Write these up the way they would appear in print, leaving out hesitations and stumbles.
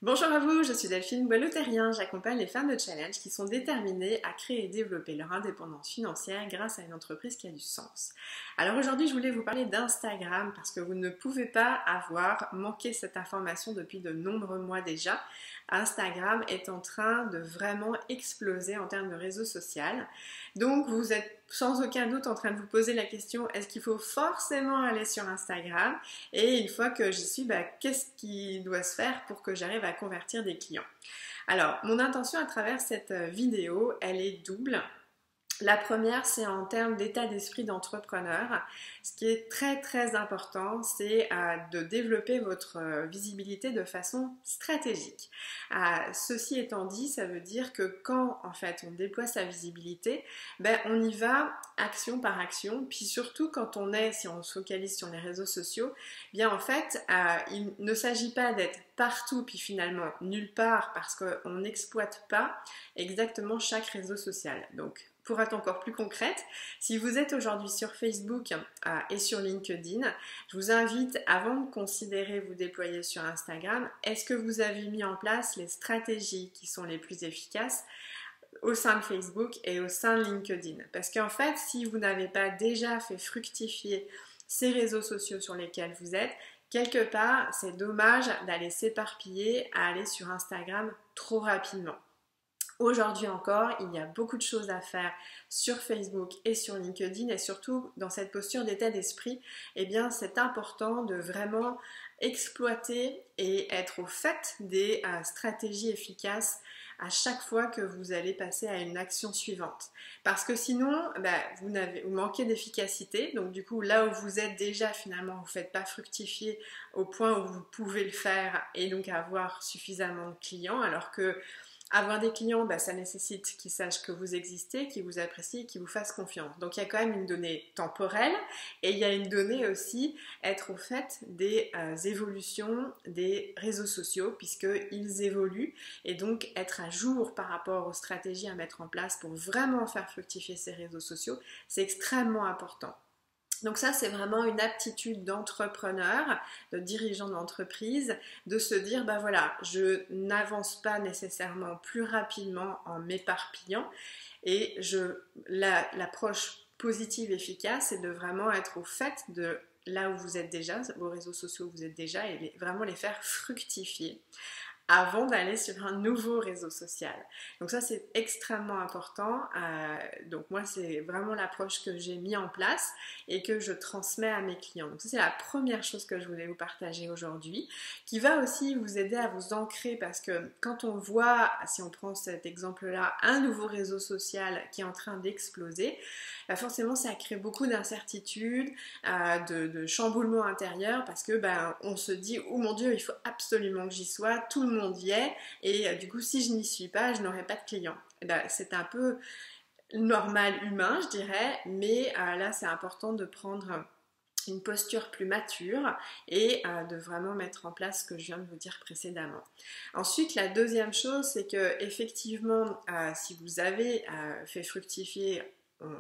Bonjour à vous, je suis Delphine Boileau-Terrien. J'accompagne les femmes de challenge qui sont déterminées à créer et développer leur indépendance financière grâce à une entreprise qui a du sens. Alors aujourd'hui, je voulais vous parler d'Instagram parce que vous ne pouvez pas avoir manqué cette information depuis de nombreux mois déjà. Instagram est en train de vraiment exploser en termes de réseau social. Donc vous êtes sans aucun doute en train de vous poser la question, est-ce qu'il faut forcément aller sur Instagram? Et une fois que j'y suis, qu'est-ce qui doit se faire pour que j'arrive à convertir des clients? Alors, mon intention à travers cette vidéo, elle est double. La première, c'est en termes d'état d'esprit d'entrepreneur. Ce qui est très important, c'est de développer votre visibilité de façon stratégique. Ceci étant dit, ça veut dire que quand en fait on déploie sa visibilité, on y va action par action. Puis surtout quand si on se focalise sur les réseaux sociaux, en fait, il ne s'agit pas d'être partout puis finalement nulle part parce qu'on n'exploite pas exactement chaque réseau social. Donc, pour être encore plus concrète, si vous êtes aujourd'hui sur Facebook et sur LinkedIn, je vous invite, avant de considérer vous déployer sur Instagram, est-ce que vous avez mis en place les stratégies qui sont les plus efficaces au sein de Facebook et au sein de LinkedIn? Parce qu'en fait, si vous n'avez pas déjà fait fructifier ces réseaux sociaux sur lesquels vous êtes, quelque part, c'est dommage d'aller s'éparpiller à aller sur Instagram trop rapidement. Aujourd'hui encore, il y a beaucoup de choses à faire sur Facebook et sur LinkedIn et surtout dans cette posture d'état d'esprit, c'est important de vraiment exploiter et être au fait des stratégies efficaces à chaque fois que vous allez passer à une action suivante. Parce que sinon, vous manquez d'efficacité. Donc du coup, là où vous êtes déjà, finalement, vous ne faites pas fructifier au point où vous pouvez le faire et donc avoir suffisamment de clients, alors que avoir des clients, ça nécessite qu'ils sachent que vous existez, qu'ils vous apprécient et qu'ils vous fassent confiance. Donc il y a quand même une donnée temporelle et il y a une donnée aussi être au fait des évolutions des réseaux sociaux puisqu'ils évoluent et donc être à jour par rapport aux stratégies à mettre en place pour vraiment faire fructifier ces réseaux sociaux, c'est extrêmement important. Donc ça, c'est vraiment une aptitude d'entrepreneur, de dirigeant d'entreprise, de se dire, voilà, je n'avance pas nécessairement plus rapidement en m'éparpillant et l'approche positive, efficace, c'est de vraiment être au fait de là où vous êtes déjà, vos réseaux sociaux où vous êtes déjà et vraiment les faire fructifier avant d'aller sur un nouveau réseau social. Donc ça, c'est extrêmement important. Donc moi, c'est vraiment l'approche que j'ai mis en place et que je transmets à mes clients. Donc ça, c'est la première chose que je voulais vous partager aujourd'hui, qui va aussi vous aider à vous ancrer parce que quand on voit, si on prend cet exemple-là, un nouveau réseau social qui est en train d'exploser, forcément, ça crée beaucoup d'incertitudes, de chamboulements intérieurs parce que on se dit, oh mon Dieu, il faut absolument que j'y sois, tout le monde y est et du coup si je n'y suis pas, je n'aurai pas de clients. C'est un peu normal humain, je dirais, mais là c'est important de prendre une posture plus mature et de vraiment mettre en place ce que je viens de vous dire précédemment. Ensuite, la deuxième chose, c'est que effectivement, si vous avez fait fructifier,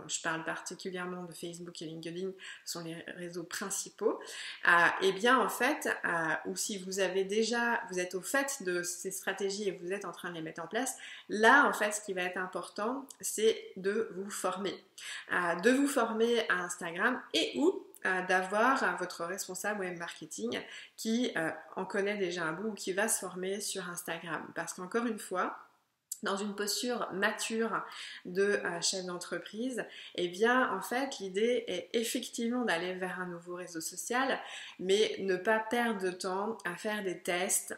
je parle particulièrement de Facebook et LinkedIn, ce sont les réseaux principaux, en fait, ou si vous êtes au fait de ces stratégies et vous êtes en train de les mettre en place, là, en fait, ce qui va être important, c'est de vous former. De vous former à Instagram et ou d'avoir votre responsable web marketing qui en connaît déjà un bout ou qui va se former sur Instagram. Parce qu'encore une fois, dans une posture mature de chef d'entreprise, en fait, l'idée est effectivement d'aller vers un nouveau réseau social, mais ne pas perdre de temps à faire des tests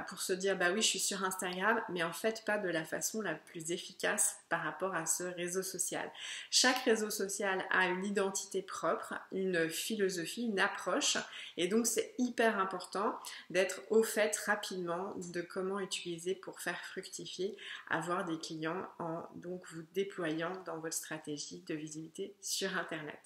pour se dire, oui, je suis sur Instagram, mais en fait, pas de la façon la plus efficace par rapport à ce réseau social. Chaque réseau social a une identité propre, une philosophie, une approche, et donc c'est hyper important d'être au fait rapidement de comment utiliser pour faire fructifier avoir des clients en donc vous déployant dans votre stratégie de visibilité sur Internet.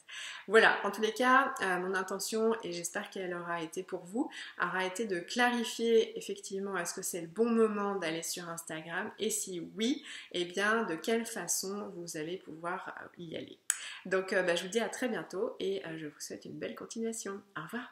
Voilà, en tous les cas, mon intention, et j'espère qu'elle aura été pour vous, aura été de clarifier effectivement est-ce que c'est le bon moment d'aller sur Instagram et si oui, de quelle façon vous allez pouvoir y aller. Donc je vous dis à très bientôt et je vous souhaite une belle continuation. Au revoir.